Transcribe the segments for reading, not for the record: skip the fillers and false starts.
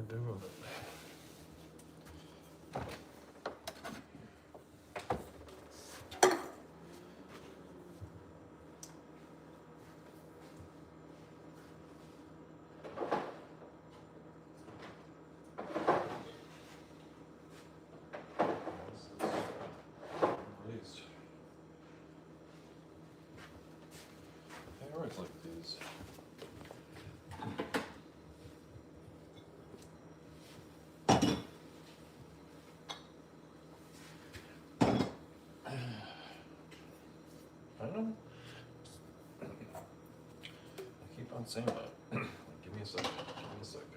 doing it. I always like these. I know. I keep on saying that. Give me a second. Give me a second.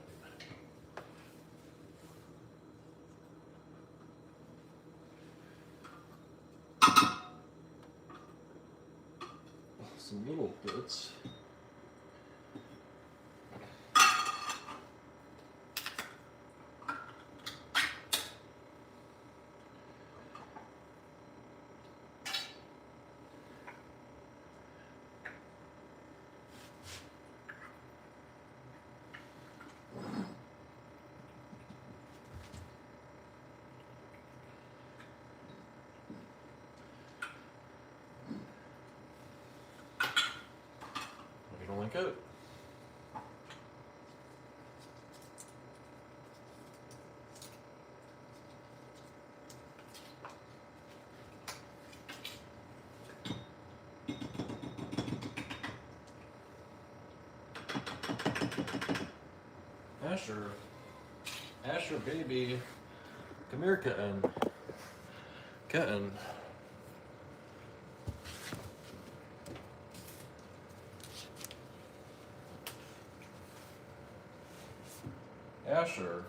Some little bits. You don't like it? Asher baby, come here, kitten. Kitten. Asher.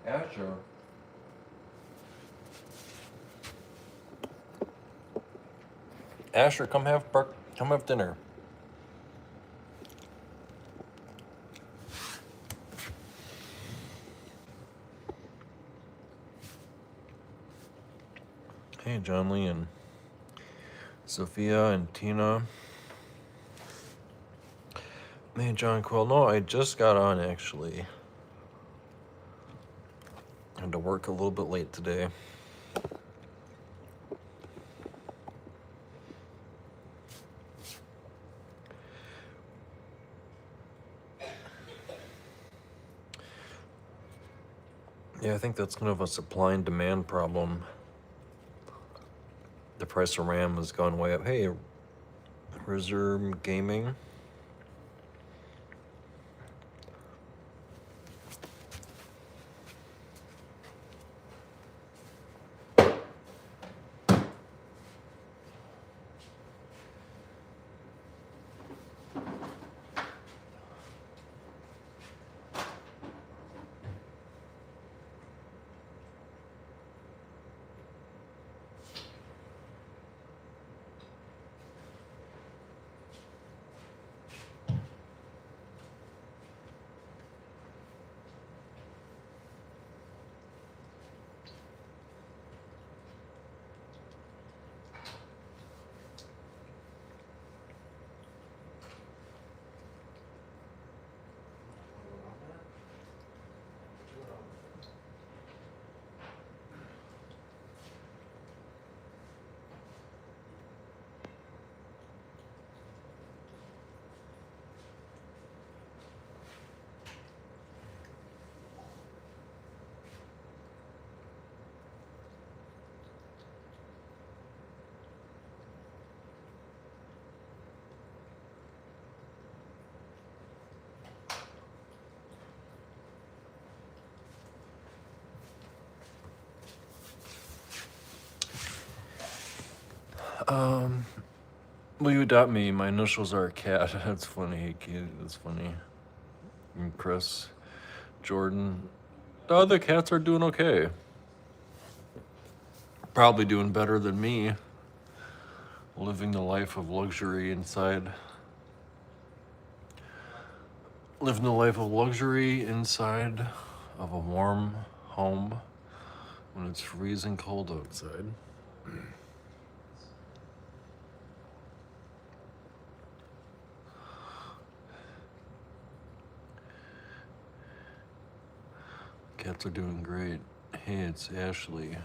Asher. Asher, come have dinner. Hey, John Lee and Sophia and Tina. Man, John Quill. No, I just got on actually. Had to work a little bit late today. Yeah, I think that's kind of a supply and demand problem. The price of RAM has gone way up. Hey, Reserve Gaming. Will you adopt me? My initials are cat. That's funny. Hey, kid. That's funny. And Chris, Jordan. The other cats are doing okay. Probably doing better than me. Living the life of luxury inside. Living the life of luxury inside of a warm home when it's freezing cold outside. Cats are doing great. Hey, it's Ashley.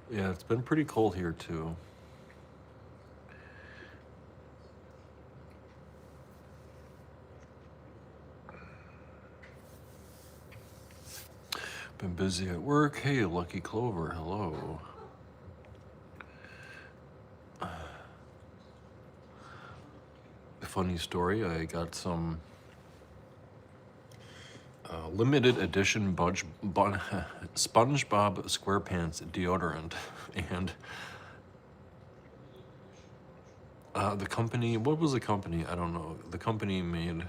Yeah, it's been pretty cold here too. Been busy at work. Hey, Lucky Clover, hello. Funny story, I got some limited edition SpongeBob SquarePants deodorant, and the company, what was the company? I don't know. The company made,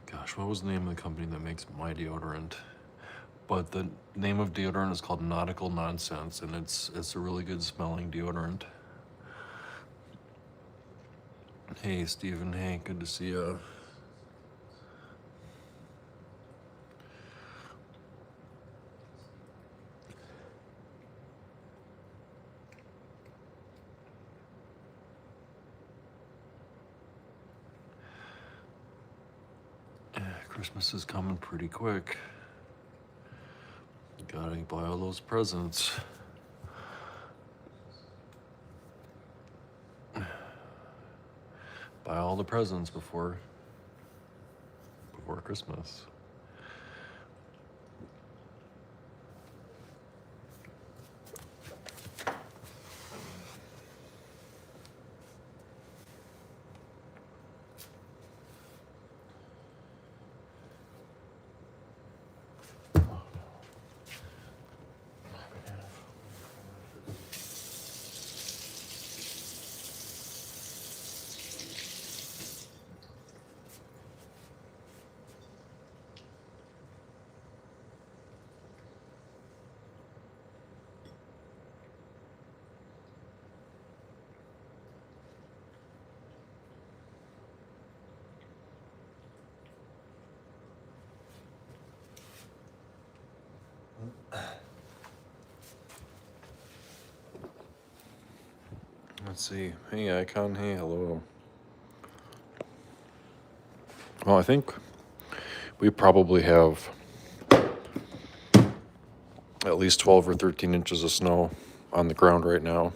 gosh, what was the name of the company that makes my deodorant? But the name of deodorant is called Nautical Nonsense, and it's a really good smelling deodorant. Hey, Stephen. Hey, good to see you. Christmas is coming pretty quick. Gotta buy all those presents. Buy all the presents before Christmas. Let's see. Hey, Icon. Hey, hello. Well, I think we probably have at least 12 or 13 inches of snow on the ground right now.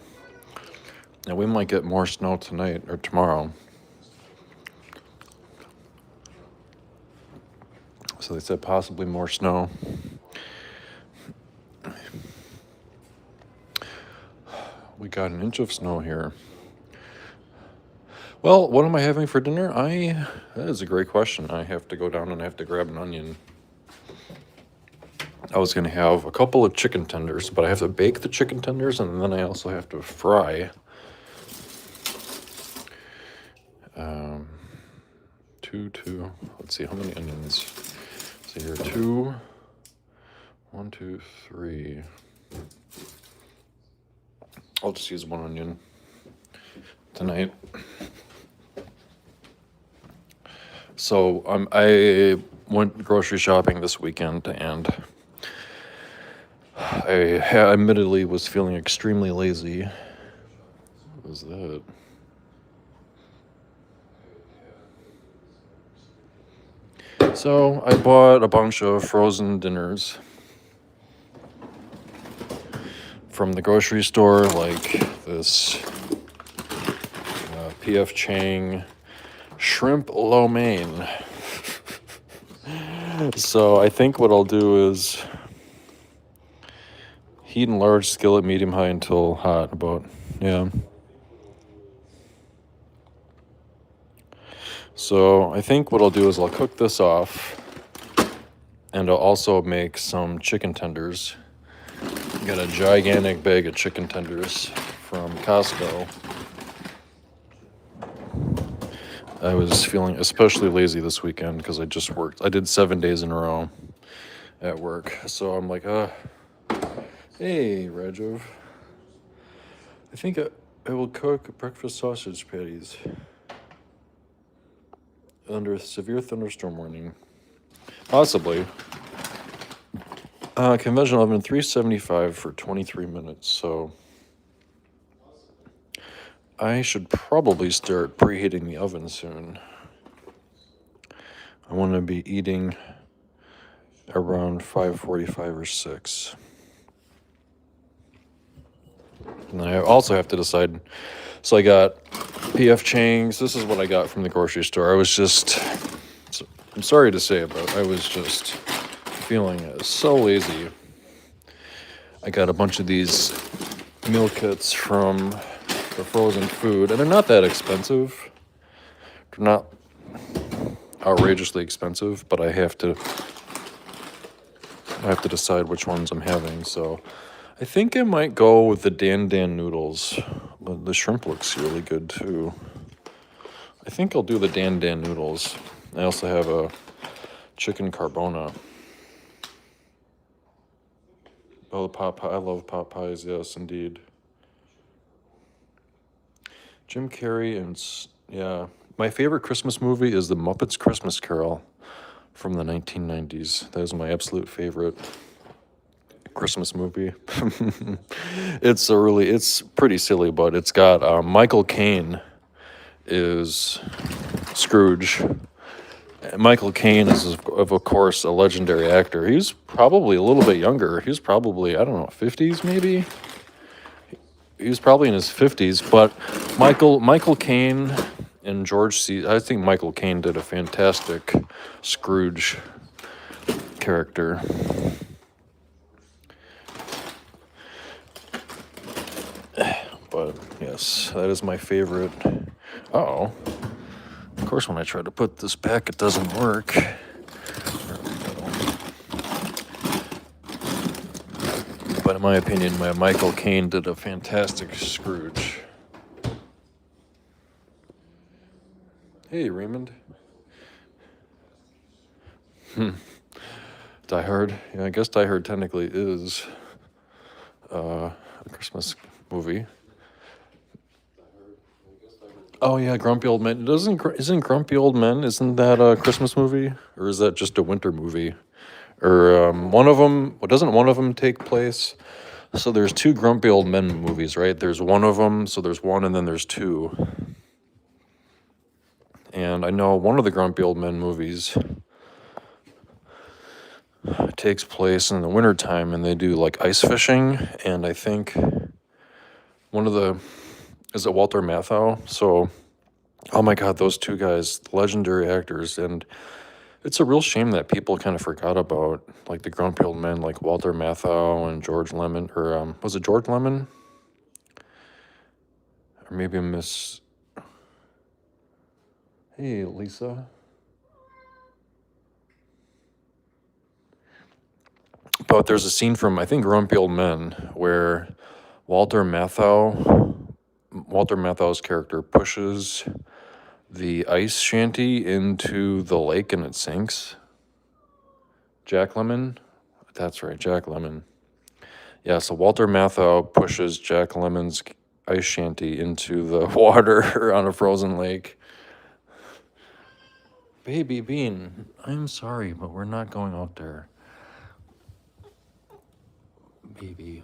And we might get more snow tonight or tomorrow. So they said possibly more snow. We got an inch of snow here. Well, what am I having for dinner? That is a great question. I have to go down and I have to grab an onion. I was going to have a couple of chicken tenders, but I have to bake the chicken tenders and then I also have to fry. Two. Let's see, how many onions? So here, 2, 1, 2, 3. I'll just use one onion tonight. So I went grocery shopping this weekend, and I admittedly was feeling extremely lazy. What was that? So I bought a bunch of frozen dinners from the grocery store, like this P.F. Chang shrimp lo mein. So I think what I'll do is heat in large skillet, medium high until hot, So I think what I'll do is I'll cook this off, and I'll also make some chicken tenders. Got a gigantic bag of chicken tenders from Costco. I was feeling especially lazy this weekend because I just worked. I did 7 days in a row at work. So I'm like, hey, Rajiv. I think I will cook breakfast sausage patties under a severe thunderstorm warning. Possibly. Conventional oven, 375 for 23 minutes. So I should probably start preheating the oven soon. I want to be eating around 5:45 or 6. And I also have to decide. So I got P.F. Chang's. This is what I got from the grocery store. I'm sorry to say, but I was just feeling so lazy. I got a bunch of these meal kits from the frozen food, and they're not that expensive. They're not outrageously expensive, but I have to decide which ones I'm having. So I think I might go with the Dan Dan noodles. The shrimp looks really good too. I think I'll do the Dan Dan noodles. I also have a chicken carbona. Oh, the pot pie. I love pot pies. Yes, indeed. Jim Carrey and yeah. My favorite Christmas movie is The Muppets Christmas Carol from the 1990s. That is my absolute favorite Christmas movie. It's pretty silly, but it's got Michael Caine is Scrooge. Michael Caine is, of course, a legendary actor. He's probably a little bit younger. He's probably, I don't know, 50s maybe? He was probably in his 50s, but Michael Caine and George C. I think Michael Caine did a fantastic Scrooge character. But yes, that is my favorite. Uh-oh. Of course, when I try to put this back, it doesn't work. There we go. But in my opinion, Michael Caine did a fantastic Scrooge. Hey, Raymond. Die Hard. Yeah, I guess Die Hard technically is a Christmas movie. Oh yeah, Grumpy Old Men. Isn't Grumpy Old Men? Isn't that a Christmas movie, or is that just a winter movie? Or one of them? Doesn't one of them take place? So there's two Grumpy Old Men movies, right? There's one of them. So there's one, and then there's two. And I know one of the Grumpy Old Men movies takes place in the wintertime, and they do like ice fishing. And I think is it Walter Matthau? So, oh my God, those two guys, legendary actors. And it's a real shame that people kind of forgot about, like the Grumpy Old Men, like Walter Matthau and George Lemon, or was it George Lemon? Or maybe Miss. Hey, Lisa. But there's a scene from, I think, Grumpy Old Men where Walter Matthau's character pushes the ice shanty into the lake and it sinks. Jack Lemmon? That's right, Jack Lemmon. Yeah, so Walter Matthau pushes Jack Lemmon's ice shanty into the water on a frozen lake. Baby Bean, I'm sorry, but we're not going out there. Baby.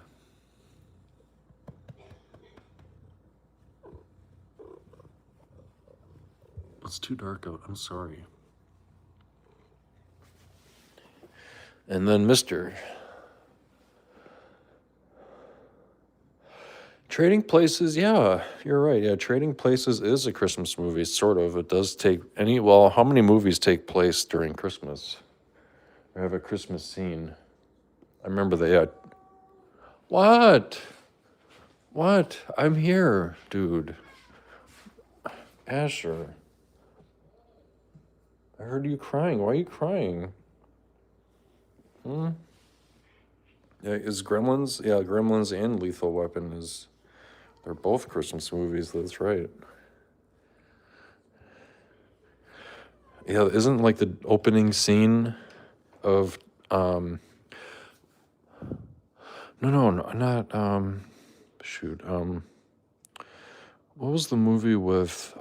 It's too dark out. I'm sorry. And then Mr. Trading Places, yeah, you're right. Yeah, Trading Places is a Christmas movie, sort of. It does take how many movies take place during Christmas? Or have a Christmas scene? I remember that, yeah. What? What? I'm here, dude. Asher. I heard you crying. Why are you crying? Yeah, is Gremlins? Yeah, Gremlins and Lethal Weapon they're both Christmas movies. That's right. Yeah, isn't like the opening scene of no, not shoot. What was the movie with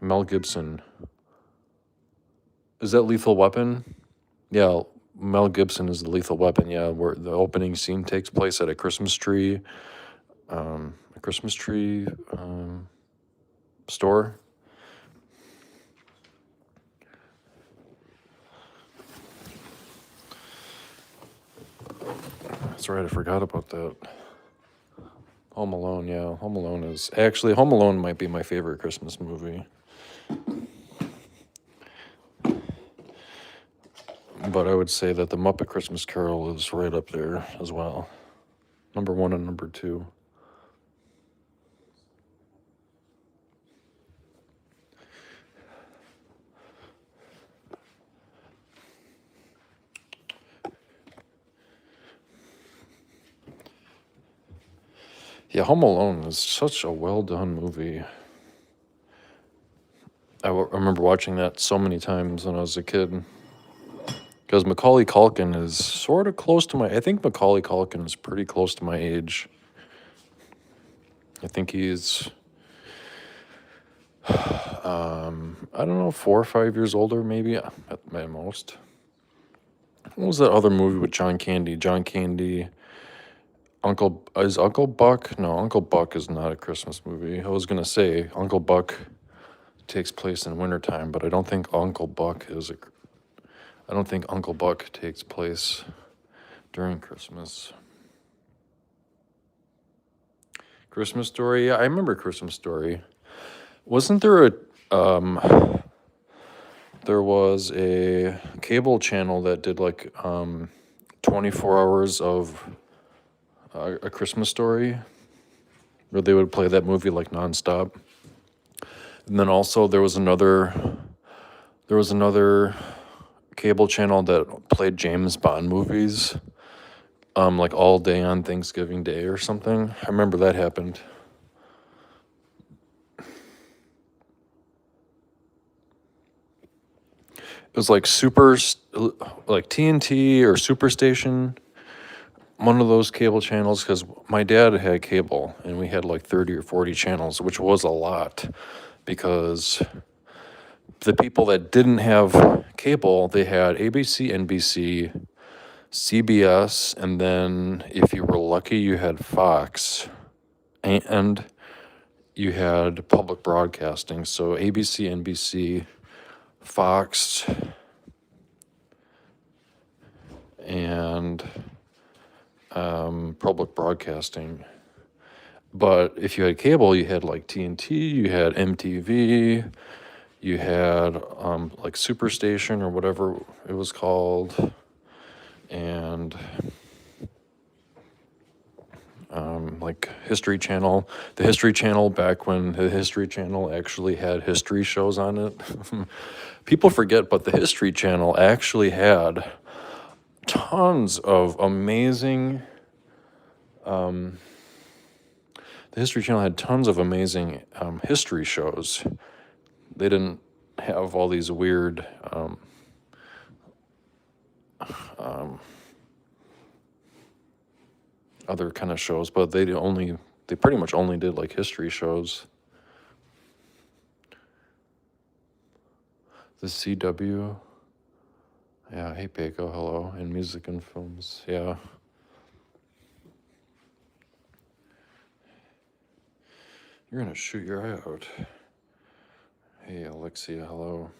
Mel Gibson? Is that Lethal Weapon? Yeah, Mel Gibson is the Lethal Weapon, yeah, where the opening scene takes place at a Christmas tree, a Christmas tree store. That's right, I forgot about that. Home Alone, yeah. Home Alone might be my favorite Christmas movie. But I would say that The Muppet Christmas Carol is right up there as well. Number 1 and number 2. Yeah, Home Alone is such a well done movie. I remember watching that so many times when I was a kid. Because Macaulay Culkin is sort of close to I think Macaulay Culkin is pretty close to my age. I think he's, I don't know, 4 or 5 years older, maybe at most. What was that other movie with John Candy? John Candy, is Uncle Buck? No, Uncle Buck is not a Christmas movie. I was gonna say Uncle Buck takes place in wintertime, but I don't think Uncle Buck takes place during Christmas. Christmas Story, yeah, I remember Christmas Story. Wasn't there there was a cable channel that did like 24 hours of A Christmas Story, where they would play that movie like nonstop. And then also there was another cable channel that played James Bond movies, like all day on Thanksgiving Day or something. I remember that happened. It was like like TNT or Superstation, one of those cable channels, because my dad had cable and we had like 30 or 40 channels, which was a lot, because the people that didn't have cable, they had ABC, NBC, CBS, and then if you were lucky, you had Fox, and you had public broadcasting. So ABC, NBC, Fox, and public broadcasting. But if you had cable, you had like TNT, you had MTV, you had like Superstation or whatever it was called, and like History Channel. The History Channel, back when the History Channel actually had history shows on it. People forget, but the History Channel actually had tons of amazing. The History Channel had tons of amazing history shows. They didn't have all these weird other kind of shows, but they pretty much only did like history shows. The CW. Yeah, hey Paco, hello. And music and films, yeah. You're gonna shoot your eye out. Hey Alexia, hello.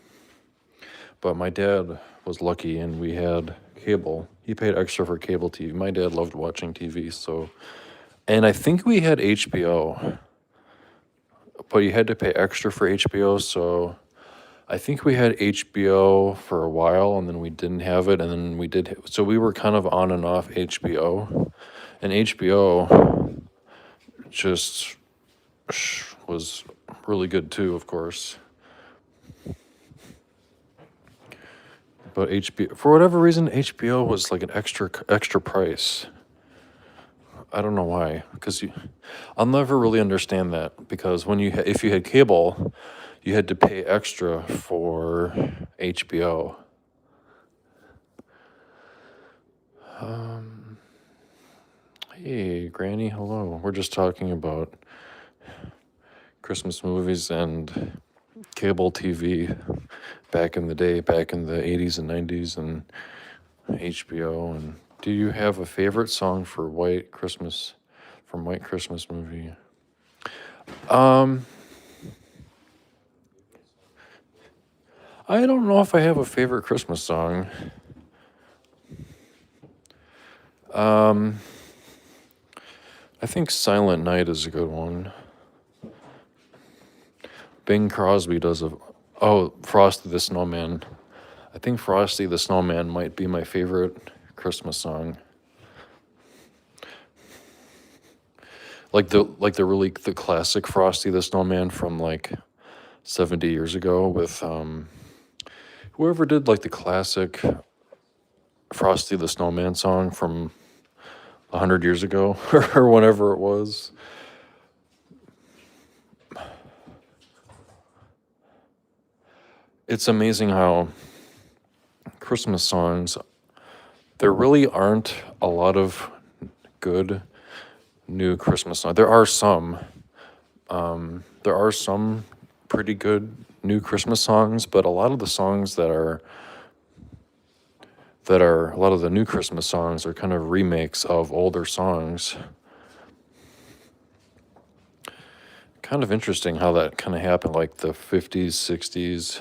But my dad was lucky and we had cable. He paid extra for cable TV. My dad loved watching TV, so. And I think we had HBO, but you had to pay extra for HBO, so I think we had HBO for a while and then we didn't have it, and then we did. So we were kind of on and off HBO, and HBO just was really good too, of course. But HBO, for whatever reason, HBO was like an extra price. I don't know why, because I'll never really understand that, because when if you had cable, you had to pay extra for HBO. Hey, Granny, hello. We're just talking about Christmas movies and cable TV back in the day, back in the 80s and 90s, and HBO. And do you have a favorite song for White Christmas, from White Christmas movie? Um, I don't know if I have a favorite Christmas song. Um, I think Silent Night is a good one. Bing Crosby does a. Oh, Frosty the Snowman. I think Frosty the Snowman might be my favorite Christmas song. The classic Frosty the Snowman from like 70 years ago with whoever did like the classic Frosty the Snowman song from 100 years ago or whenever it was. It's amazing how Christmas songs, there really aren't a lot of good new Christmas songs. There are some. There are some pretty good new Christmas songs, but a lot of the songs a lot of the new Christmas songs are kind of remakes of older songs. Kind of interesting how that kind of happened, like the 50s, 60s,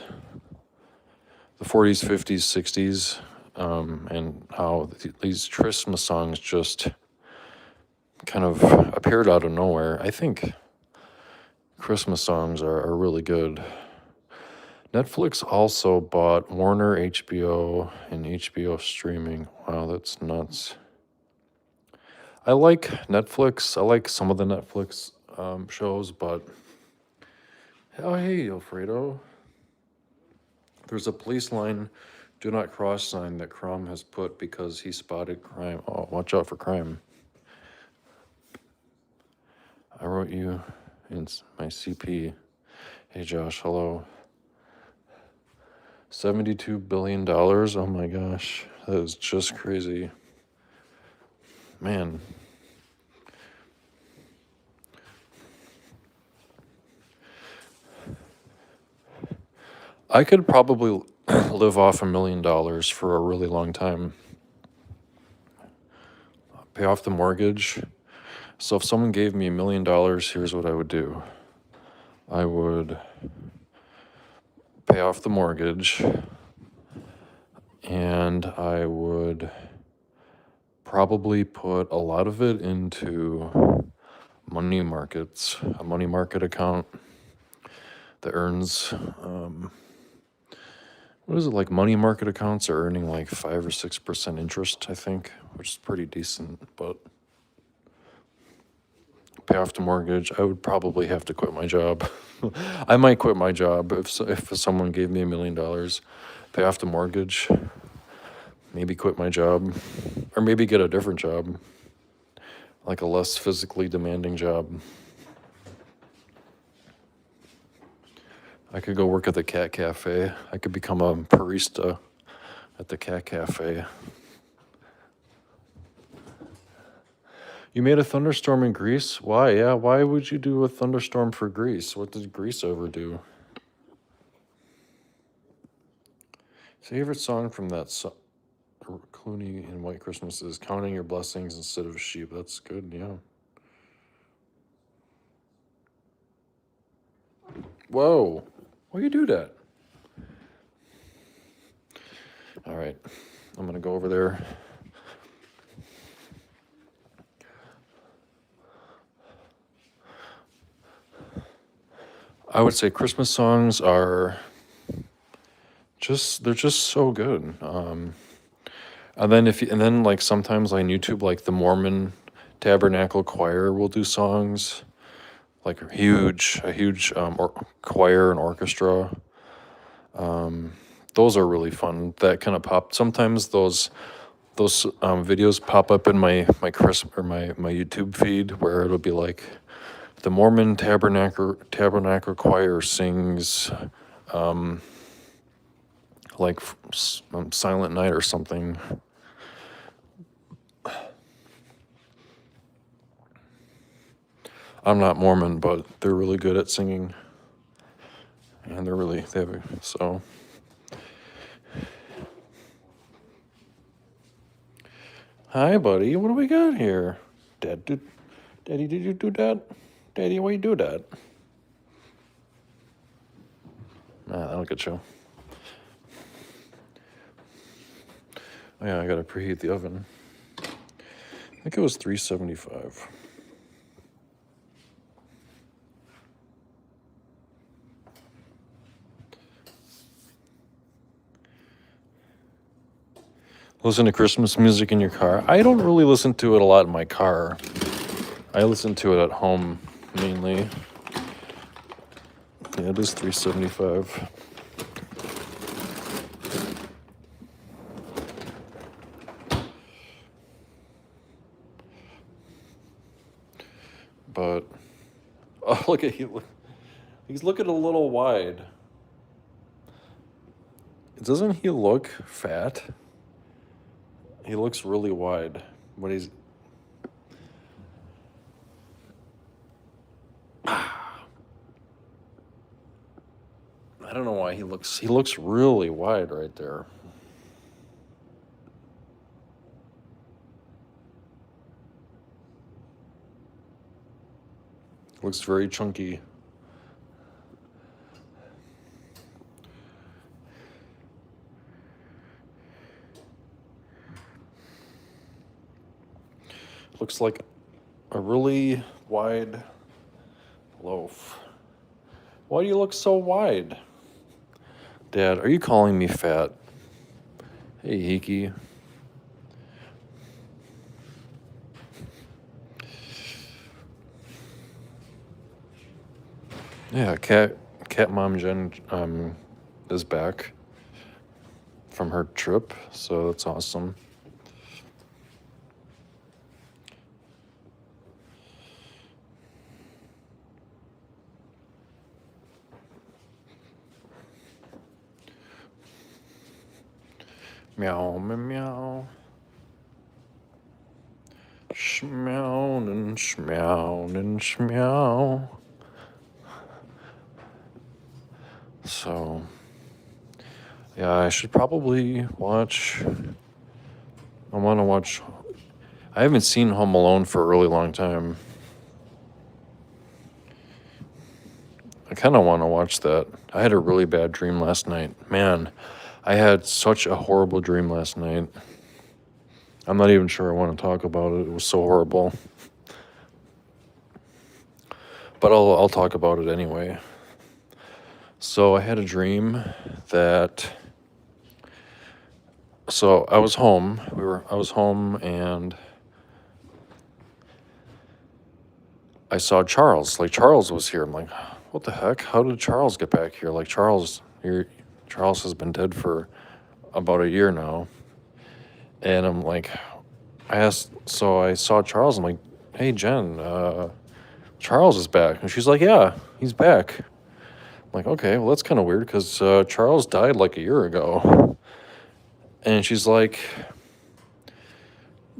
the 40s, 50s, 60s, and how these Christmas songs just kind of appeared out of nowhere. I think Christmas songs are really good. Netflix also bought Warner, HBO, and HBO streaming. Wow, that's nuts. I like Netflix. I like some of the Netflix shows, but oh, hey, Alfredo. There's a police line, do not cross sign that Crom has put because he spotted crime. Oh, watch out for crime. I wrote you in my CP. Hey, Josh, hello. $72 billion. Oh my gosh, that is just crazy. Man. I could probably live off $1 million for a really long time. Pay off the mortgage. So if someone gave me $1 million, here's what I would do. I would pay off the mortgage, and I would probably put a lot of it into money markets, a money market account that earns, what is it, like money market accounts are earning like 5 or 6% interest, I think, which is pretty decent, but pay off the mortgage. I would probably have to quit my job. I might quit my job if someone gave me $1 million, pay off the mortgage, maybe quit my job, or maybe get a different job, like a less physically demanding job. I could go work at the cat cafe. I could become a barista at the cat cafe. You made a thunderstorm in Greece? Why? Yeah, why would you do a thunderstorm for Greece? What did Greece overdo? Favorite song from that Clooney in White Christmas is Counting Your Blessings Instead of Sheep. That's good, yeah. Whoa, why you do that? All right, I'm gonna go over there. I would say Christmas songs are they're just so good. And then like sometimes on YouTube, like the Mormon Tabernacle Choir will do songs, like a huge choir and orchestra. Those are really fun. That kind of pop. Sometimes those videos pop up in my YouTube feed where it'll be like the Mormon Tabernacle Choir sings like Silent Night or something. I'm not Mormon, but they're really good at singing, and so. Hi, buddy. What do we got here? Daddy, did you do that? Daddy, why you do that? That'll get you. Oh, yeah, I gotta preheat the oven. I think it was 375. Listen to Christmas music in your car. I don't really listen to it a lot in my car. I listen to it at home mainly. Yeah, it is 375. But oh, look at he's looking a little wide. Doesn't he look fat? He looks really wide, but he's I don't know why he looks really wide right there. Looks very chunky. Looks like a really wide loaf. Why do you look so wide? Dad, are you calling me fat? Hey, Hiki. Yeah, cat mom Jen is back from her trip, so that's awesome. Meow, meow, meow. Shmeow and shmeow and shmeow. So, yeah, I should probably watch. I want to watch. I haven't seen Home Alone for a really long time. I kind of want to watch that. I had a really bad dream last night. Man, I had such a horrible dream last night. I'm not even sure I want to talk about it. It was so horrible. But I'll talk about it anyway. So I had a dream that. So I was home. I was home and I saw Charles. Like Charles was here. I'm like, what the heck? How did Charles get back here? Like Charles has been dead for about a year now. And I'm like, so I saw Charles. I'm like, hey, Jen, Charles is back. And she's like, yeah, he's back. I'm like, okay, well, that's kind of weird because Charles died like a year ago. And she's like,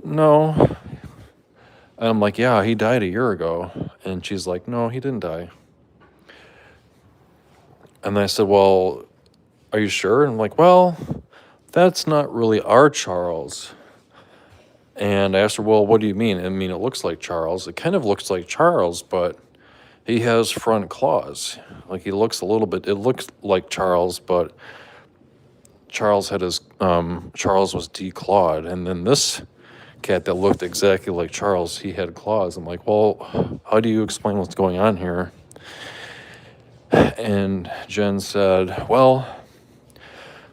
no. And I'm like, yeah, he died a year ago. And she's like, no, he didn't die. And I said, well, are you sure? And I'm like, well, that's not really our Charles. And I asked her, well, what do you mean? I mean, it looks like Charles. It kind of looks like Charles, but he has front claws. Like it looks like Charles, but Charles was declawed. And then this cat that looked exactly like Charles, he had claws. I'm like, well, how do you explain what's going on here? And Jen said, well,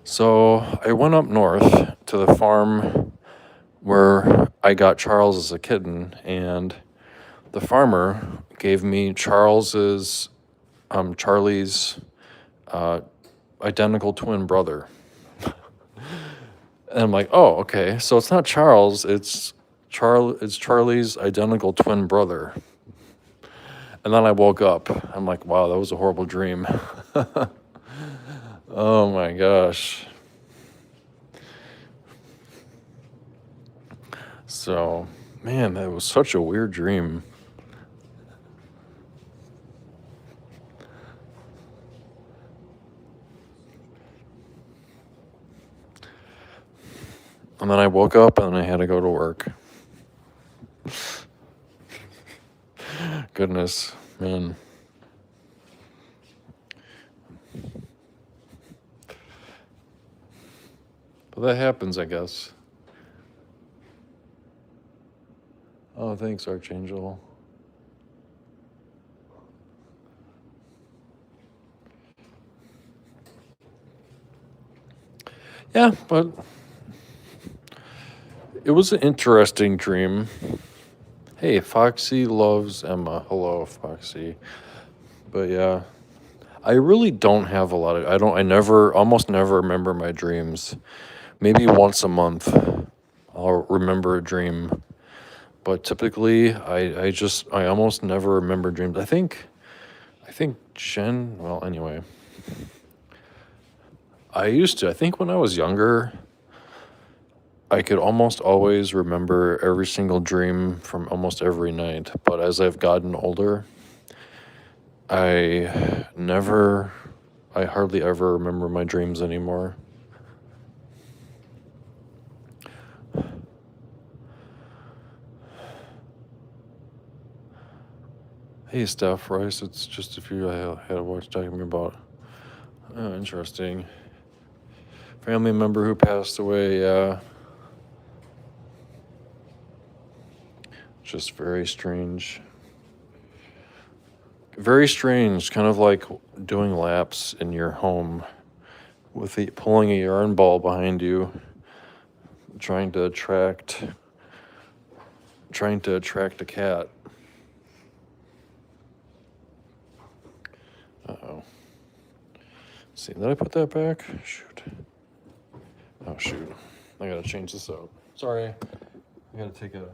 so I went up north to the farm where I got Charles as a kitten, and the farmer gave me Charlie's identical twin brother. And I'm like, oh, okay. So it's not Charles, it's Charlie's identical twin brother. And then I woke up. I'm like, wow, that was a horrible dream. Oh my gosh. So, man, that was such a weird dream. And then I woke up and I had to go to work. Goodness, man. But that happens, I guess. Oh, thanks, Archangel. Yeah, but it was an interesting dream. Hey, Foxy loves Emma. Hello, Foxy. But yeah, I really don't have a lot of. Almost never remember my dreams. Maybe once a month, I'll remember a dream. But typically, I almost never remember dreams. I think Jen. Well, anyway, I used to. I think when I was younger, I could almost always remember every single dream from almost every night. But as I've gotten older, I never, I hardly ever remember my dreams anymore. Hey, Steph Rice, it's just a few I had watched talking about. Oh, interesting. Family member who passed away, yeah. Just very strange. Very strange, kind of like doing laps in your home with pulling a yarn ball behind you, trying to attract a cat. Uh-oh. See, did I put that back? Shoot. Oh, shoot. I gotta change this out. Sorry. I gotta take a...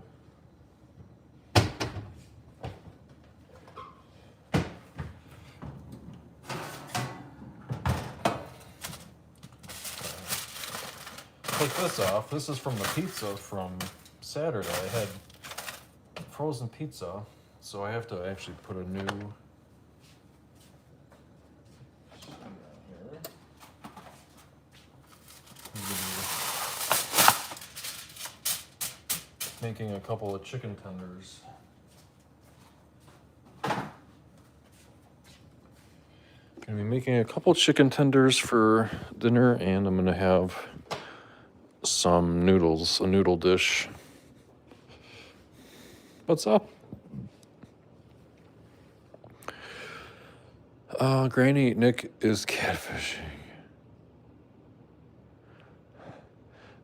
Take this off. This is from the pizza from Saturday. I had frozen pizza, so I have to actually put a new... Making a couple of chicken tenders. Gonna be making a couple chicken tenders for dinner, and I'm gonna have some noodles, a noodle dish. What's up? Granny, Nick is catfishing.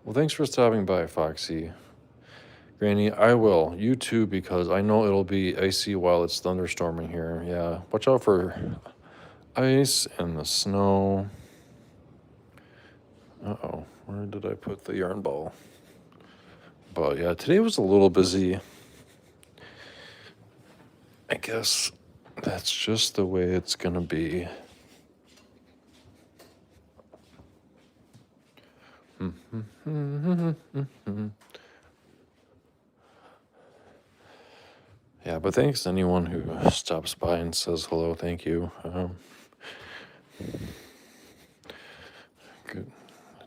Well, thanks for stopping by, Foxy. Granny, I will. You too, because I know it'll be icy while it's thunderstorming here. Yeah, watch out for ice and the snow. Uh-oh, where did I put the yarn ball? But yeah, today was a little busy. I guess that's just the way it's gonna be. Yeah, but thanks to anyone who stops by and says hello. Thank you. Good.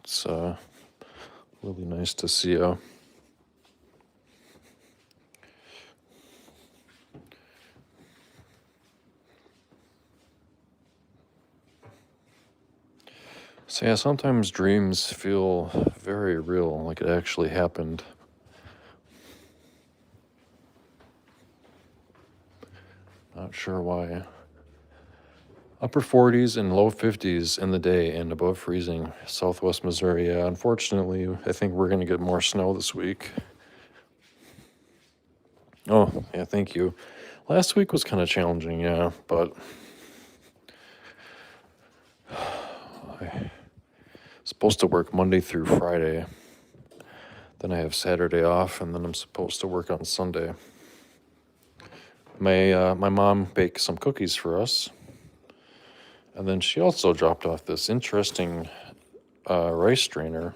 It's really nice to see you. So yeah, sometimes dreams feel very real, like it actually happened. Not sure why. Upper 40s and low 50s in the day and above freezing, southwest Missouri. Yeah, unfortunately, I think we're going to get more snow this week. Oh, yeah, thank you. Last week was kind of challenging, yeah, but I'm supposed to work Monday through Friday. Then I have Saturday off, and then I'm supposed to work on Sunday. My mom baked some cookies for us, and then she also dropped off this interesting rice strainer.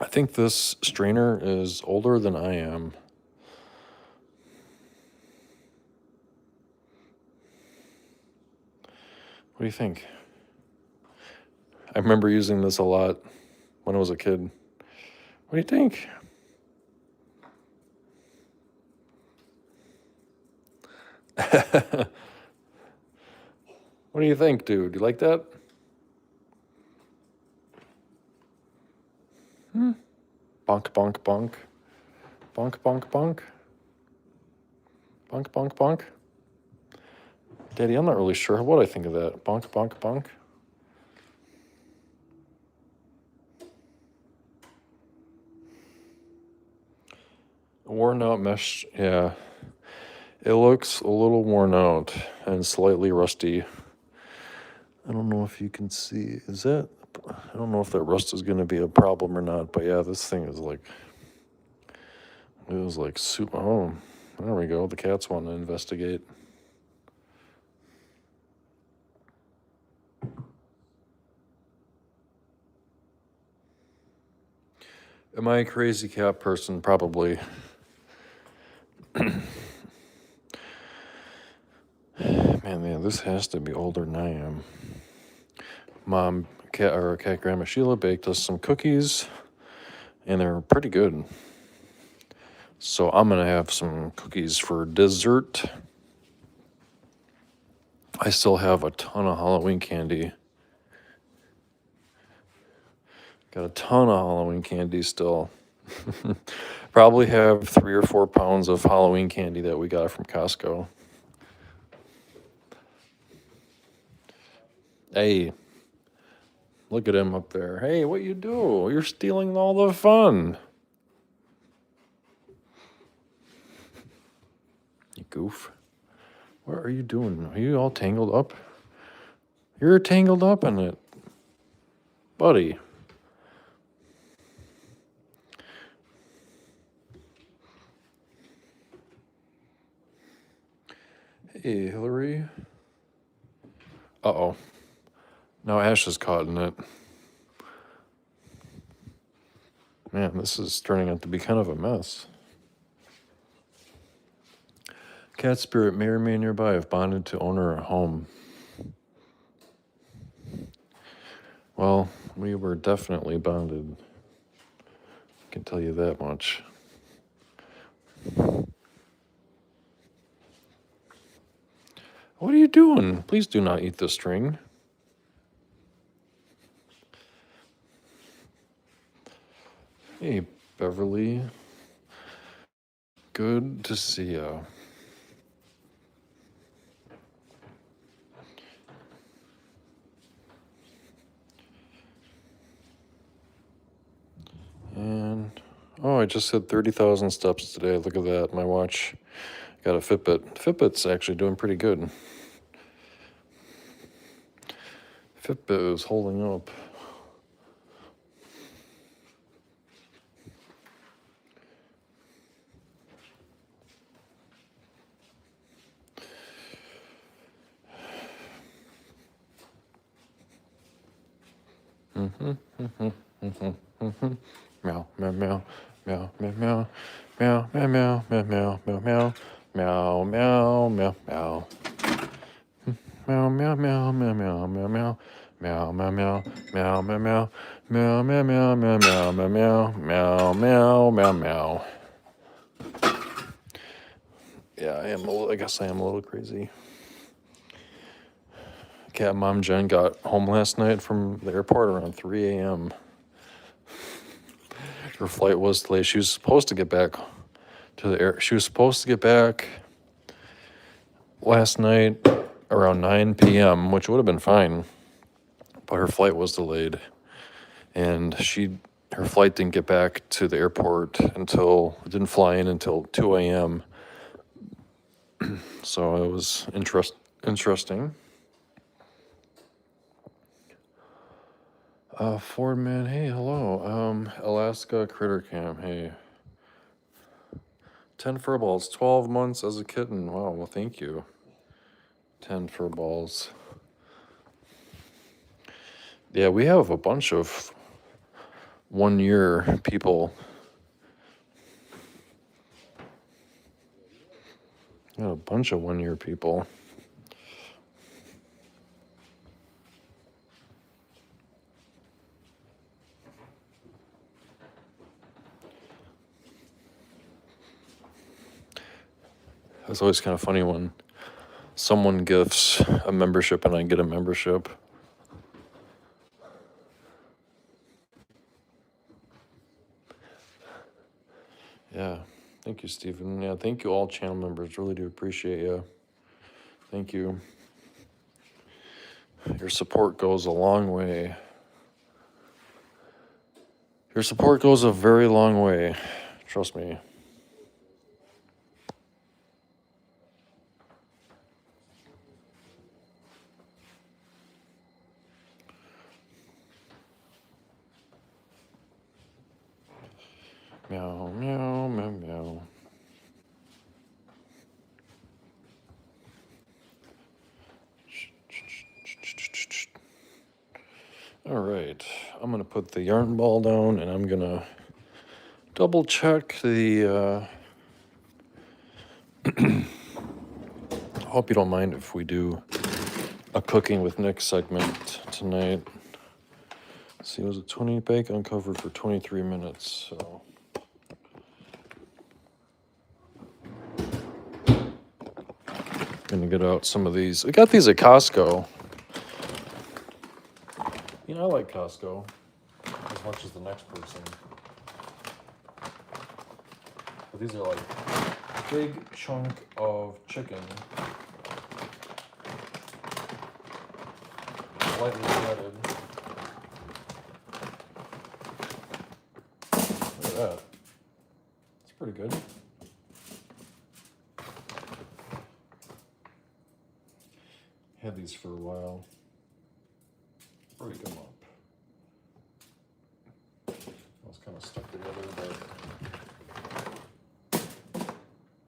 I think this strainer is older than I am. What do you think? I remember using this a lot when I was a kid. What do you think? What do you think, dude? You like that? Bonk, bonk, bonk. Bonk, bonk, bonk. Bonk, bonk, bonk. Daddy, I'm not really sure what I think of that. Bonk, bonk, bonk. Worn out mesh, yeah. It looks a little worn out and slightly rusty. I don't know if you can see. I don't know if that rust is going to be a problem or not, but yeah, this thing is like, it was like, oh, there we go. The cats want to investigate. Am I a crazy cat person? Probably. Man, this has to be older than I am. Mom, cat grandma Sheila baked us some cookies, and they're pretty good. So I'm gonna have some cookies for dessert. I still have a ton of Halloween candy. Got a ton of Halloween candy still. Probably have 3 or 4 pounds of Halloween candy that we got from Costco. Hey, look at him up there. Hey, what you do? You're stealing all the fun. You goof. What are you doing? Are you all tangled up? You're tangled up in it, buddy. Hey, Hillary. Uh-oh. Now Ash is caught in it. Man, this is turning out to be kind of a mess. Cat spirit may remain nearby if bonded to owner or home. Well, we were definitely bonded. I can tell you that much. What are you doing? Please do not eat the string. Hey, Beverly. Good to see you. And, oh, I just hit 30,000 steps today. Look at that. My watch got a Fitbit. Fitbit's actually doing pretty good. Fitbit is holding up. Meow, meow, meow, meow, meow, meow, meow, meow, meow, meow, meow, meow, meow, meow, meow, meow. Meow, meow, meow, meow, meow, meow, meow. Meow, meow, meow, meow, meow, meow, meow, meow, meow, meow, meow, meow, meow, meow, meow, meow. Yeah, I guess I am a little crazy. Cat mom Jen got home last night from the airport around 3 a.m. Her flight was delayed. She was supposed to get back to the air. She was supposed to get back last night around 9 p.m., which would have been fine, but her flight was delayed, and her flight didn't get back to the airport didn't fly in until 2 a.m. So it was interesting. Ford man, hey, hello. Alaska Critter Cam, hey. 10 furballs, 12 months as a kitten. Wow, well, thank you. 10 furballs. Yeah, we have a bunch of 1 year people. A bunch of 1 year people. It's always kind of funny when someone gifts a membership and I get a membership. Yeah. Thank you, Stephen. Yeah, thank you all channel members. Really do appreciate you. Thank you. Your support goes a long way. Your support goes a very long way. Trust me. Meow, meow, meow, meow. All right, I'm gonna put the yarn ball down and I'm gonna double check the, hope you don't mind if we do a cooking with Nick segment tonight. Let's see, was it 20 bake uncovered for 23 minutes, so. Gonna get out some of these. I got these at Costco. You know, I like Costco as much as the next person. But these are like big chunk of chicken, lightly breaded. Look at that. It's pretty good. Had these for a while. Break them up. I was kind of stuck together,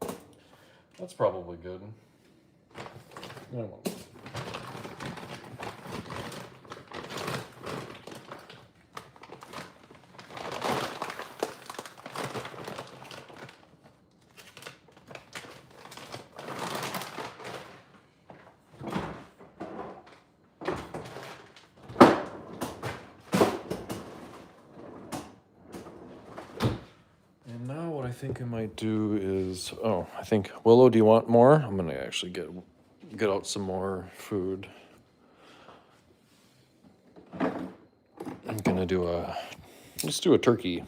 but that's probably good. I don't know. And now what I think I might do is, I think, Willow, do you want more? I'm gonna actually get out some more food. I'm gonna let's do a turkey.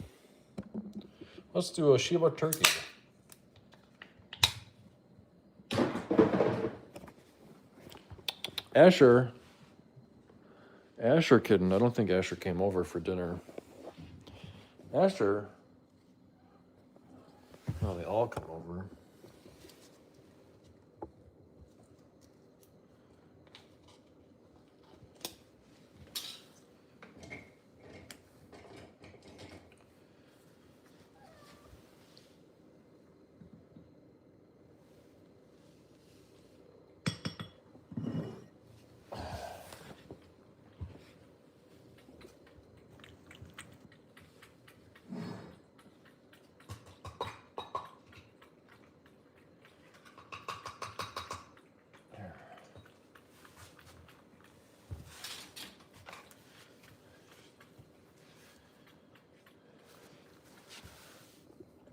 Let's do a Sheba turkey. Asher kitten. I don't think Asher came over for dinner. Asher. Oh, they all come over.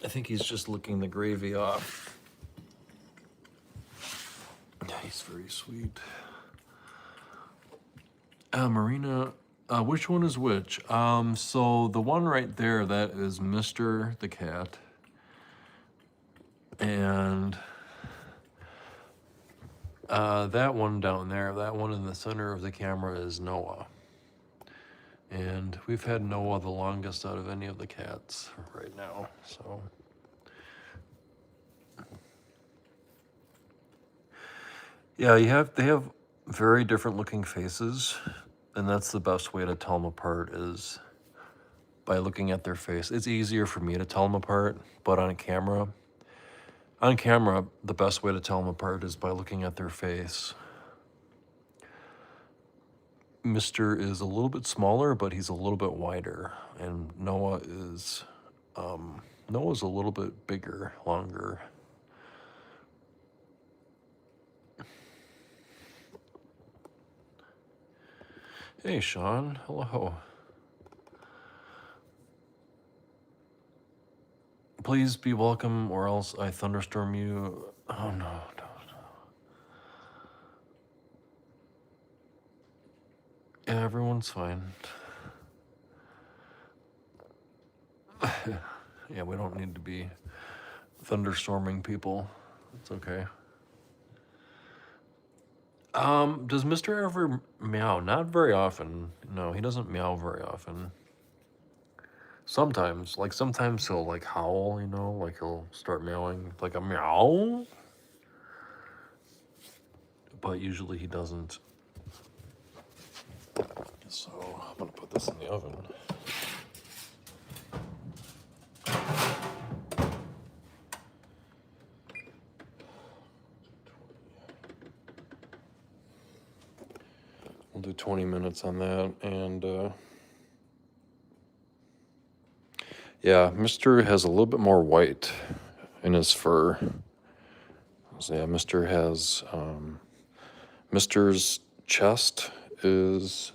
I think he's just licking the gravy off. Yeah, he's very sweet. Marina, which one is which? So the one right there, that is Mr. the cat. And that one down there, that one in the center of the camera is Noah. And we've had Noah the longest out of any of the cats right now, so. Yeah, they have very different looking faces, and that's the best way to tell them apart is by looking at their face. It's easier for me to tell them apart, but on camera, the best way to tell them apart is by looking at their face. Mr. is a little bit smaller, but he's a little bit wider, and Noah's a little bit bigger, longer. Hey, Sean. Hello. Please be welcome, or else I thunderstorm you. Oh no, no. Yeah, everyone's fine. Yeah, we don't need to be thunderstorming people. It's okay. Does Mr. ever meow? Not very often. No, he doesn't meow very often. Sometimes he'll like howl, like he'll start meowing like a meow. But usually he doesn't. So I'm gonna put this in the oven. We'll do 20 minutes on that, and yeah, Mr. has a little bit more white in his fur. So yeah, Mr.'s chest is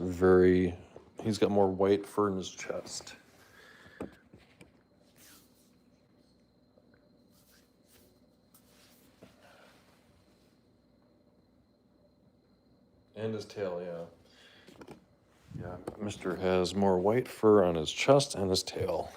he's got more white fur in his chest. And his tail, yeah. Yeah, Mr. has more white fur on his chest and his tail.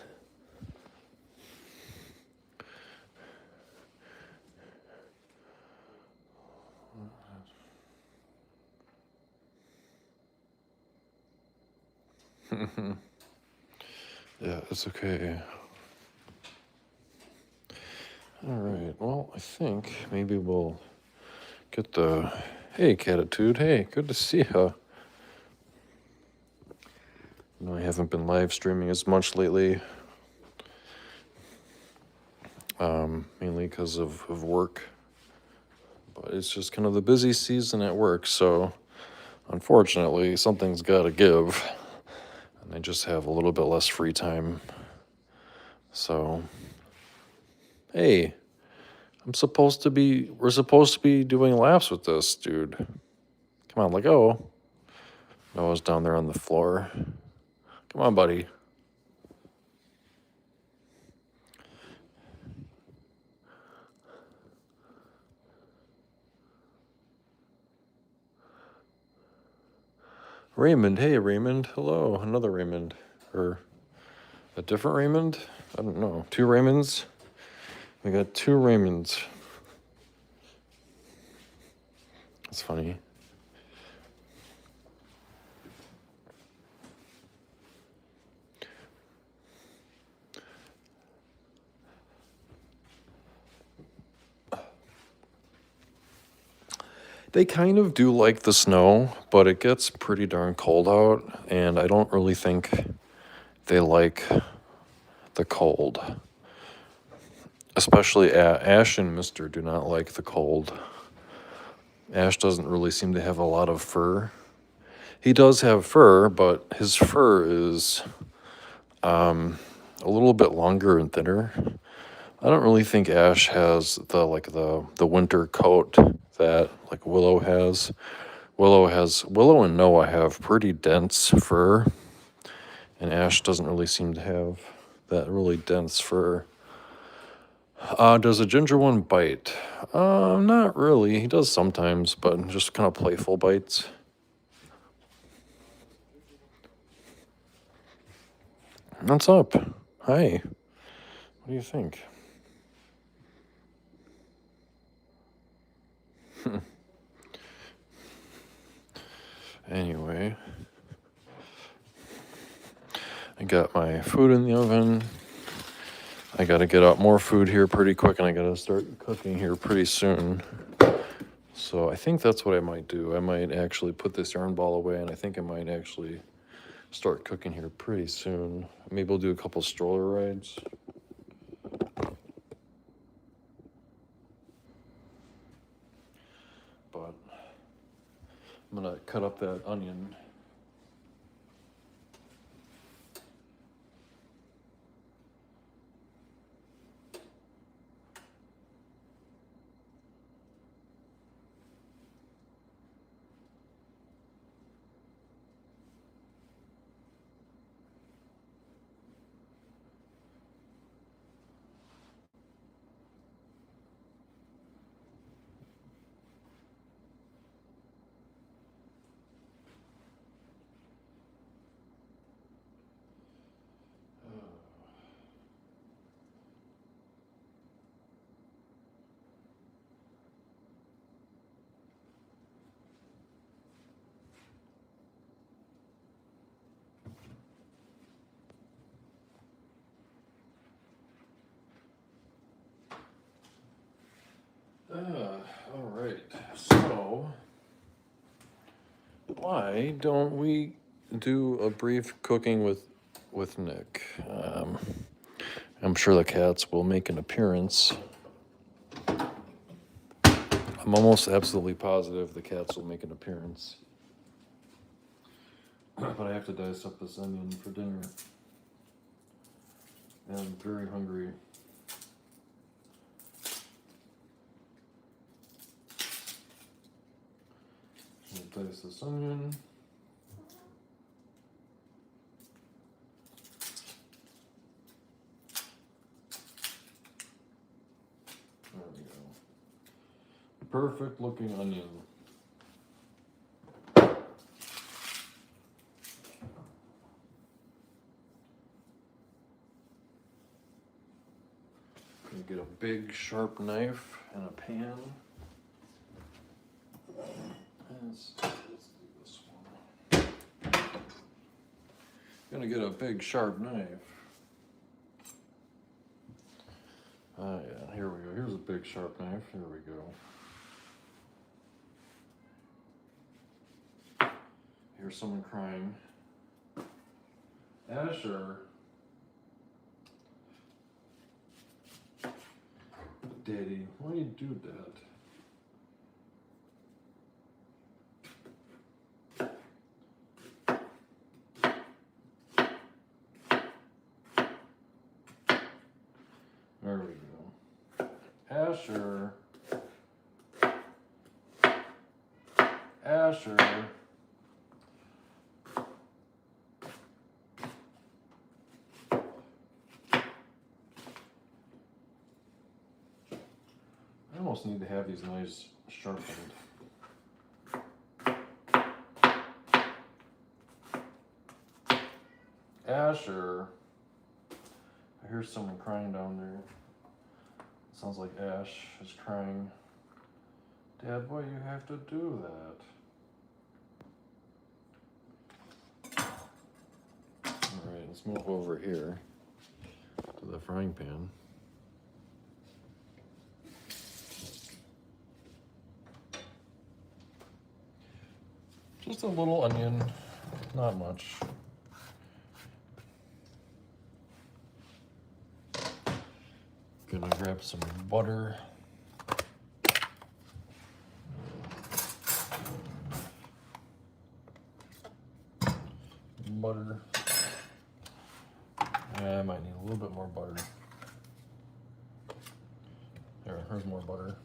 Yeah, it's okay. All right, well, I think maybe we'll get the... Hey, Catitude, hey, good to see ya. I haven't been live streaming as much lately, mainly because of work. But it's just kind of the busy season at work, so unfortunately, something's got to give. And I just have a little bit less free time. So, hey, we're supposed to be doing laps with this, dude. Come on, let go. Noah's down there on the floor. Come on, buddy. Raymond, hey, Raymond. Hello, another Raymond. Or a different Raymond? I don't know. Two Raymonds? We got two Raymonds. That's funny. They kind of do like the snow, but it gets pretty darn cold out, and I don't really think they like the cold. Especially Ash and Mister do not like the cold. Ash doesn't really seem to have a lot of fur. He does have fur, but his fur is a little bit longer and thinner. I don't really think Ash has the winter coat that like Willow has. Willow and Noah have pretty dense fur, and Ash doesn't really seem to have that really dense fur. Does a ginger one bite? Not really. He does sometimes, but just kind of playful bites. What's up? Hi. What do you think? Anyway, I got my food in the oven. I gotta get out more food here pretty quick, and I gotta start cooking here pretty soon. So I think that's what I might do. I might actually put this yarn ball away, and I think I might actually start cooking here pretty soon. Maybe we'll do a couple stroller rides. But I'm gonna cut up that onion. So, why don't we do a brief cooking with Nick? I'm sure the cats will make an appearance. I'm almost absolutely positive the cats will make an appearance. But I have to dice up this onion for dinner. And I'm very hungry. I'll dice this onion. There we go. Perfect looking onion. You get a big sharp knife and a pan. Let's do this one. Gonna get a big sharp knife. Yeah, here we go. Here's a big sharp knife. Here we go. Here's someone crying. Asher. Daddy, why do you do that? There we go. Asher. Asher. I almost need to have these knives sharpened. Asher. I hear someone crying down there. Sounds like Ash is crying. Dad, why you have to do that? Alright, let's move over here to the frying pan. Just a little onion, not much. Gonna grab some butter. Butter. I might need a little bit more butter. Here's more butter.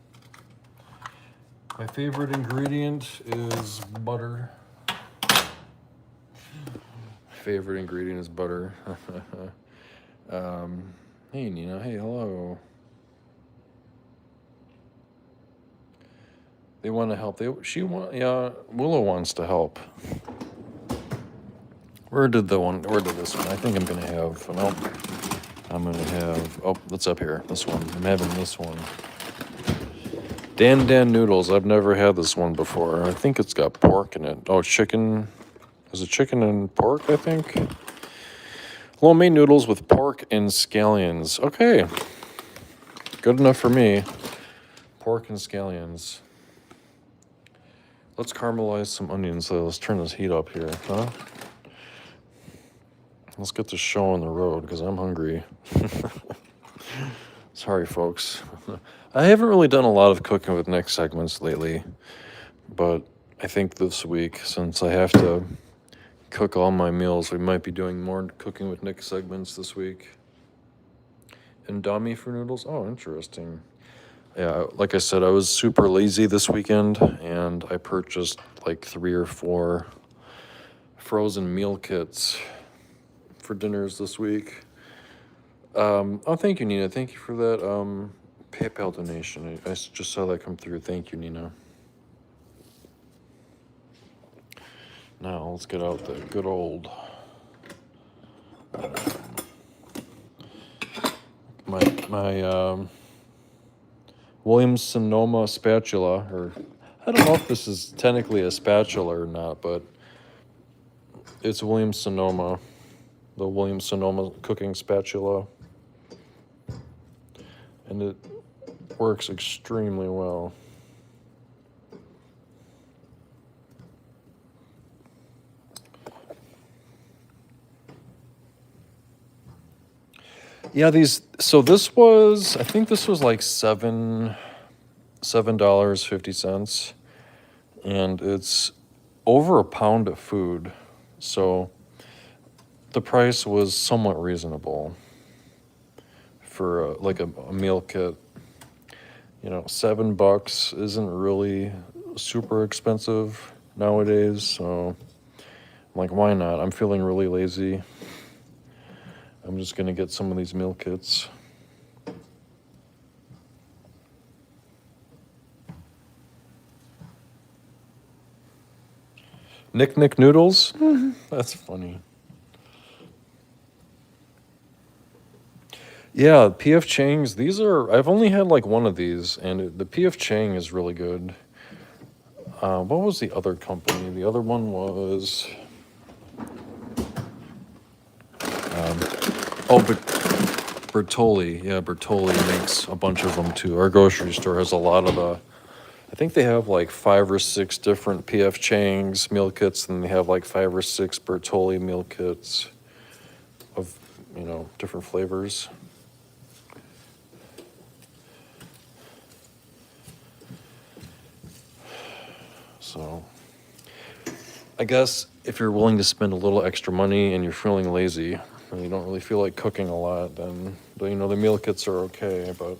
My favorite ingredient is butter. Favorite ingredient is butter. Hey Nina, hey, hello. They want to help. Willow wants to help. Where did this one? I think I'm gonna have. Nope. I'm gonna have. Oh, that's up here. This one. I'm having this one. Dan noodles. I've never had this one before. I think it's got pork in it. Oh, chicken. Is it chicken and pork? I think. Lo mein noodles with pork and scallions. Okay. Good enough for me. Pork and scallions. Let's caramelize some onions. So let's turn this heat up here, huh? Let's get this show on the road because I'm hungry. Sorry, folks. I haven't really done a lot of cooking with Nick segments lately, but I think this week, since I have to cook all my meals, we might be doing more cooking with Nick segments this week. And dummy for noodles? Oh, interesting. Yeah, like I said, I was super lazy this weekend, and I purchased like 3 or 4 frozen meal kits for dinners this week. Oh, thank you, Nina. Thank you for that PayPal donation. I just saw that come through. Thank you, Nina. Now let's get out the good old my Williams-Sonoma spatula, or I don't know if this is technically a spatula or not, but it's Williams-Sonoma, the Williams-Sonoma cooking spatula, and it works extremely well. Yeah, these. So this was. I think this was like $7.50, and it's over a pound of food. So the price was somewhat reasonable for like a meal kit. You know, $7 isn't really super expensive nowadays. So I'm like, why not? I'm feeling really lazy. I'm just gonna get some of these meal kits. Nick noodles? That's funny. Yeah, PF Chang's. These are. I've only had like one of these, and the PF Chang is really good. What was the other company? The other one was. Oh, but Bertolli. Yeah, Bertolli makes a bunch of them too. Our grocery store has a lot of the. I think they have like 5 or 6 different PF Chang's meal kits, and they have like 5 or 6 Bertolli meal kits of, different flavors. So, I guess if you're willing to spend a little extra money and you're feeling lazy and you don't really feel like cooking a lot, then the meal kits are okay. But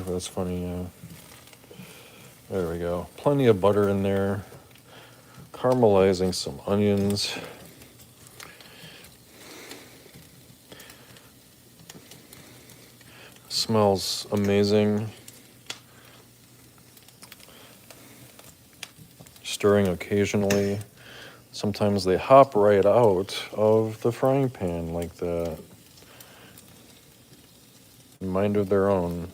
that's funny. Yeah. There we go. Plenty of butter in there. Caramelizing some onions. Smells amazing. Stirring occasionally. Sometimes they hop right out of the frying pan like that. Mind of their own.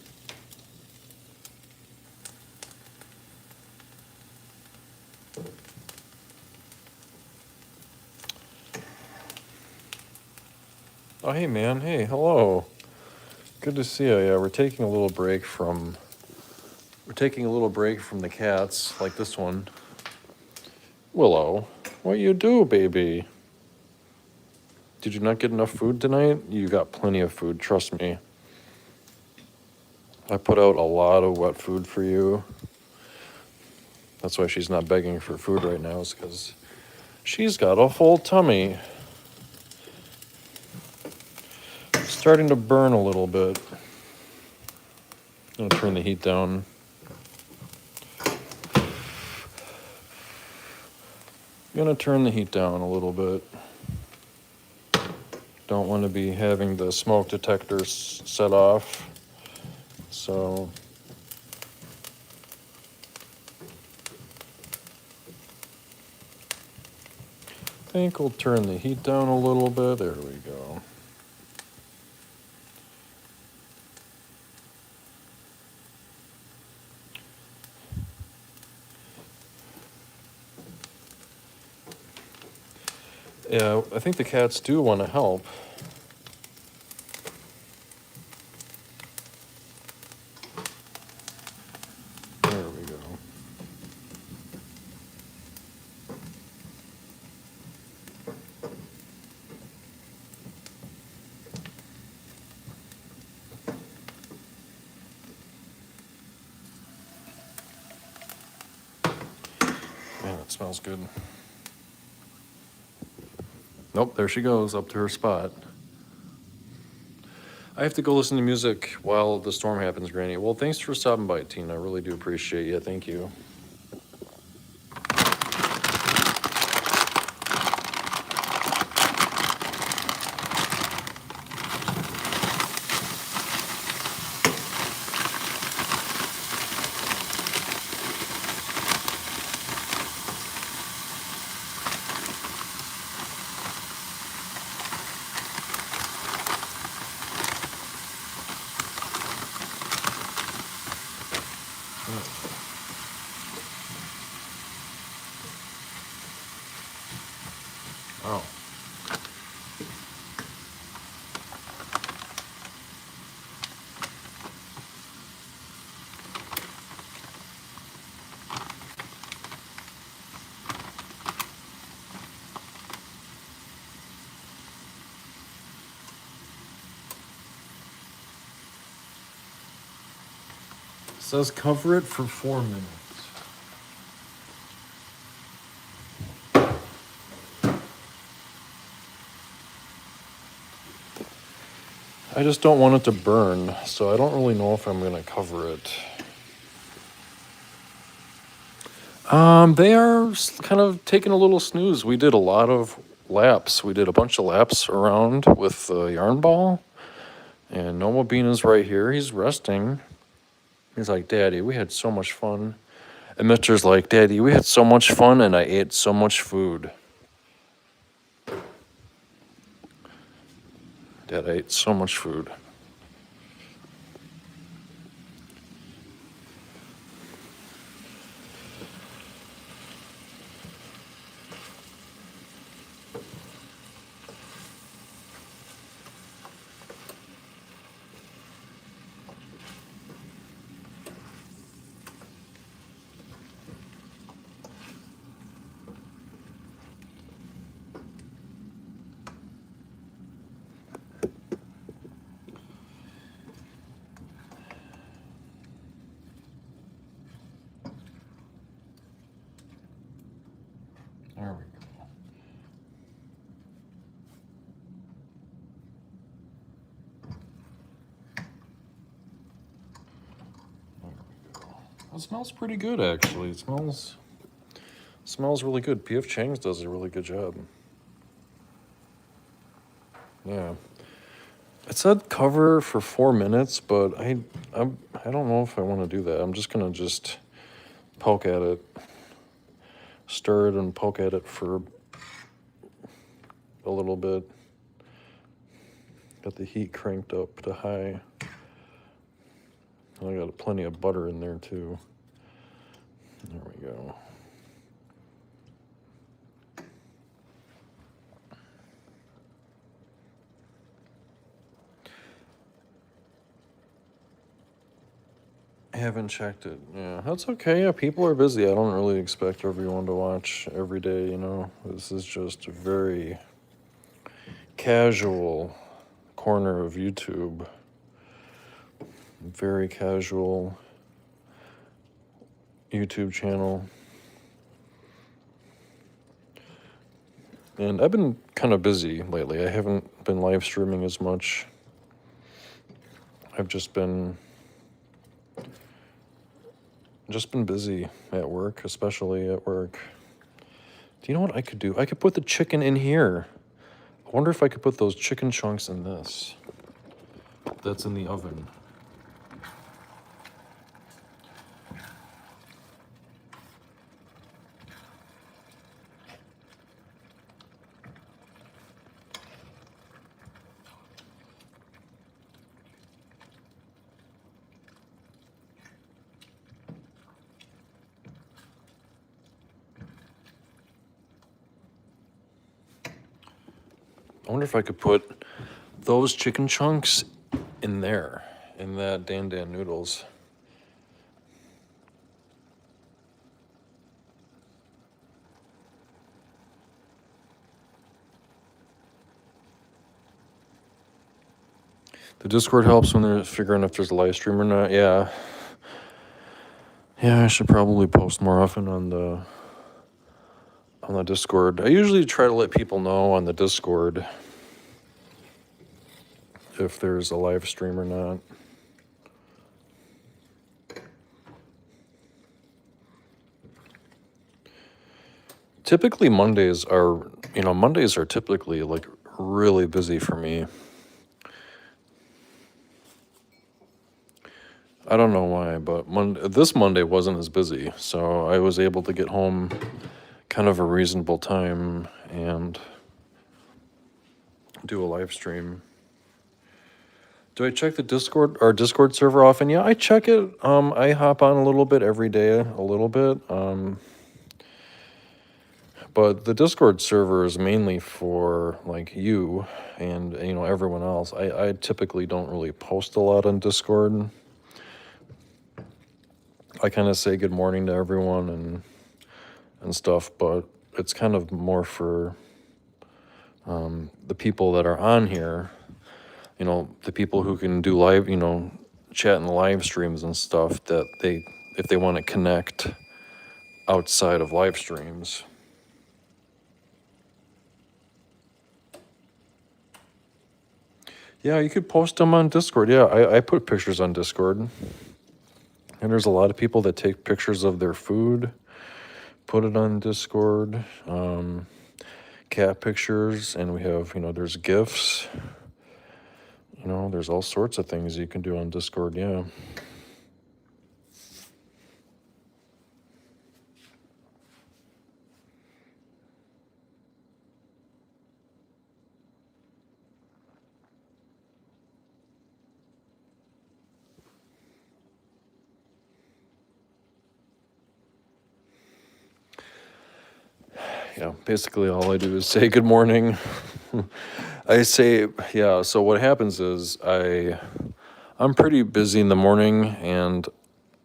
Oh, hey, man. Hey, hello. Good to see you. Yeah, we're taking a little break from the cats, like this one. Willow, what you do, baby? Did you not get enough food tonight? You got plenty of food, trust me. I put out a lot of wet food for you. That's why she's not begging for food right now, is because she's got a full tummy. Starting to burn a little bit. I'm gonna turn the heat down. Gonna turn the heat down a little bit. Don't want to be having the smoke detectors set off. So I think we'll turn the heat down a little bit. There we go. Yeah, I think the cats do want to help. There we go. Man, it smells good. Nope, there she goes, up to her spot. I have to go listen to music while the storm happens, Granny. Well, thanks for stopping by, Tina. I really do appreciate you. Thank you. Oh. says cover it for 4 minutes. I just don't want it to burn, so I don't really know if I'm gonna cover it. They are kind of taking a little snooze. We did a lot of laps. We did a bunch of laps around with the yarn ball, and Noma Bean is right here. He's resting. He's like, Daddy, we had so much fun. And Mister's like, Daddy, we had so much fun, and I ate so much food. Dad, I ate so much food. There we go. There we go. It smells pretty good, actually. It smells really good. P.F. Chang's does a really good job. Yeah. It said cover for 4 minutes, but I don't know if I want to do that. I'm just gonna poke at it, stir it, and poke at it for a little bit. Got the heat cranked up to high. I got plenty of butter in there too. There we go. I haven't checked it. Yeah, that's okay. Yeah, people are busy. I don't really expect everyone to watch every day, you know. This is just a very casual corner of YouTube. Very casual YouTube channel. And I've been kind of busy lately. I haven't been live streaming as much. I've just been busy at work, especially at work. Do you know what I could do? I could put the chicken in here. I wonder if I could put those chicken chunks in this. That's in the oven. I wonder if I could put those chicken chunks in there, in that Dan Dan noodles. The Discord helps when they're figuring if there's a live stream or not. Yeah. Yeah, I should probably post more often on the Discord. I usually try to let people know on the Discord if there's a live stream or not. Typically Mondays are typically like really busy for me. I don't know why, but this Monday wasn't as busy, so I was able to get home kind of a reasonable time and do a live stream. Do I check our Discord server often? Yeah, I check it. I hop on a little bit every day, a little bit. But the Discord server is mainly for like you and everyone else. I typically don't really post a lot on Discord. I kind of say good morning to everyone and stuff, but it's kind of more for the people that are on here, the people who can do live, chat in the live streams and stuff that if they want to connect outside of live streams. Yeah, you could post them on Discord. Yeah, I put pictures on Discord. And there's a lot of people that take pictures of their food, put it on Discord, cat pictures, and we have, there's GIFs. There's all sorts of things you can do on Discord, yeah. Yeah, basically all I do is say good morning. I say, yeah, so what happens is I'm pretty busy in the morning, and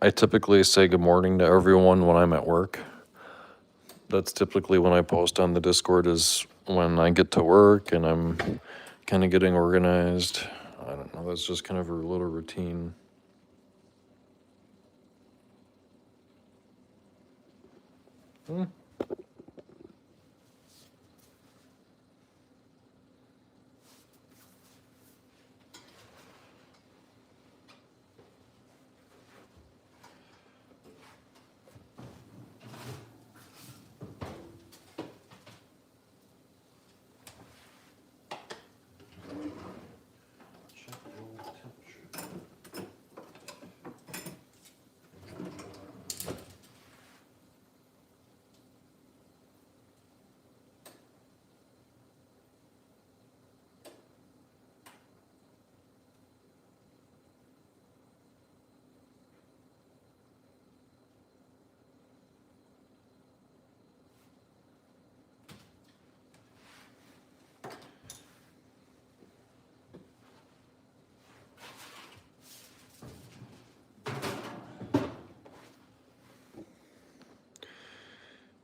I typically say good morning to everyone when I'm at work. That's typically when I post on the Discord, is when I get to work and I'm kind of getting organized. I don't know, that's just kind of a little routine.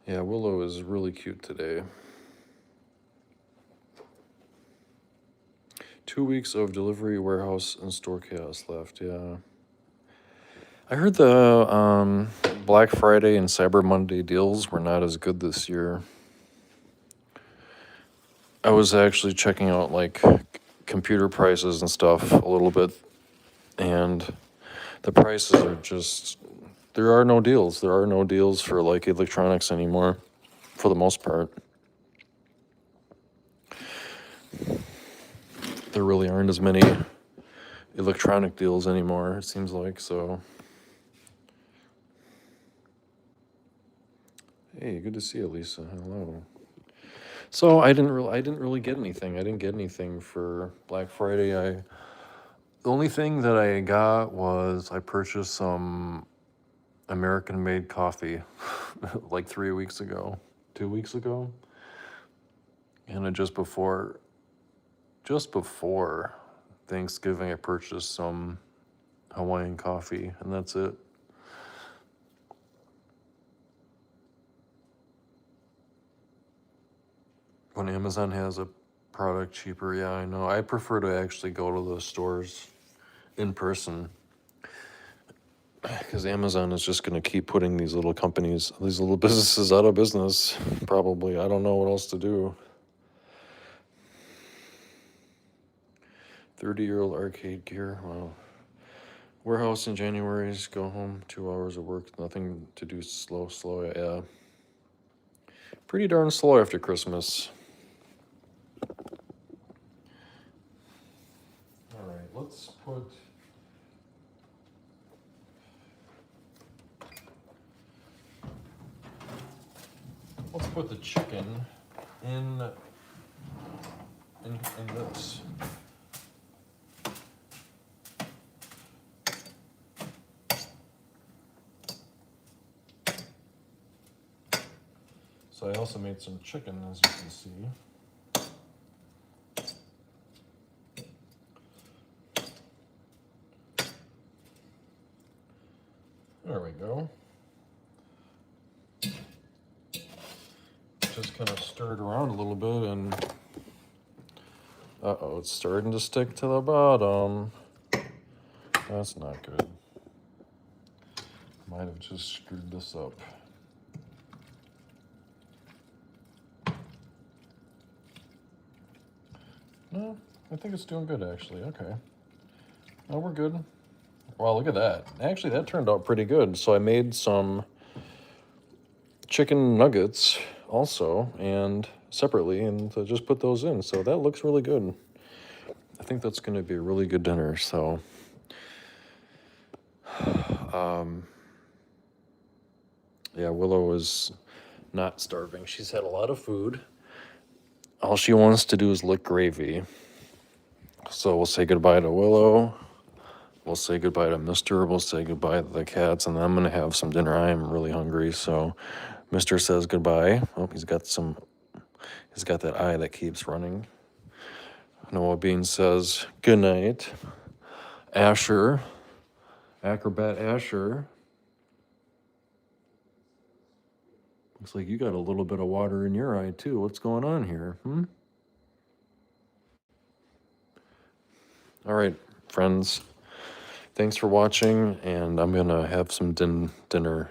Yeah, Willow is really cute today. 2 weeks of delivery, warehouse, and store chaos left, yeah. I heard the Black Friday and Cyber Monday deals were not as good this year. I was actually checking out like computer prices and stuff a little bit, and the prices are just, there are no deals. There are no deals for like electronics anymore, for the most part. There really aren't as many electronic deals anymore, it seems like, so. Hey, good to see you, Lisa. Hello. So I didn't really get anything. I didn't get anything for Black Friday. The only thing that I got was I purchased some American-made coffee like 3 weeks ago, 2 weeks ago, and just before Thanksgiving, I purchased some Hawaiian coffee, and that's it. When Amazon has a product cheaper, yeah, I know. I prefer to actually go to the stores in person, because Amazon is just going to keep putting these little companies, these little businesses out of business, probably. I don't know what else to do. 30-year-old arcade gear, wow. Warehouse in January's, go home, 2 hours of work, nothing to do, slow, yeah. Pretty darn slow after Christmas. All right, let's put the chicken in this. So I also made some chicken, as you can see. There we go. Just kind of stir it around a little bit, and uh-oh, it's starting to stick to the bottom. That's not good. Might have just screwed this up. No, I think it's doing good, actually. Okay. No, we're good. Wow, look at that. Actually, that turned out pretty good. So I made some chicken nuggets also, and separately, and so just put those in. So that looks really good. I think that's going to be a really good dinner. So, yeah, Willow is not starving. She's had a lot of food. All she wants to do is lick gravy. So we'll say goodbye to Willow. We'll say goodbye to Mister. We'll say goodbye to the cats, and then I'm gonna have some dinner. I am really hungry, so Mister says goodbye. Oh, he's got that eye that keeps running. Noah Bean says good night. Asher, Acrobat Asher. Looks like you got a little bit of water in your eye too. What's going on here? All right, friends. Thanks for watching, and I'm gonna have some dinner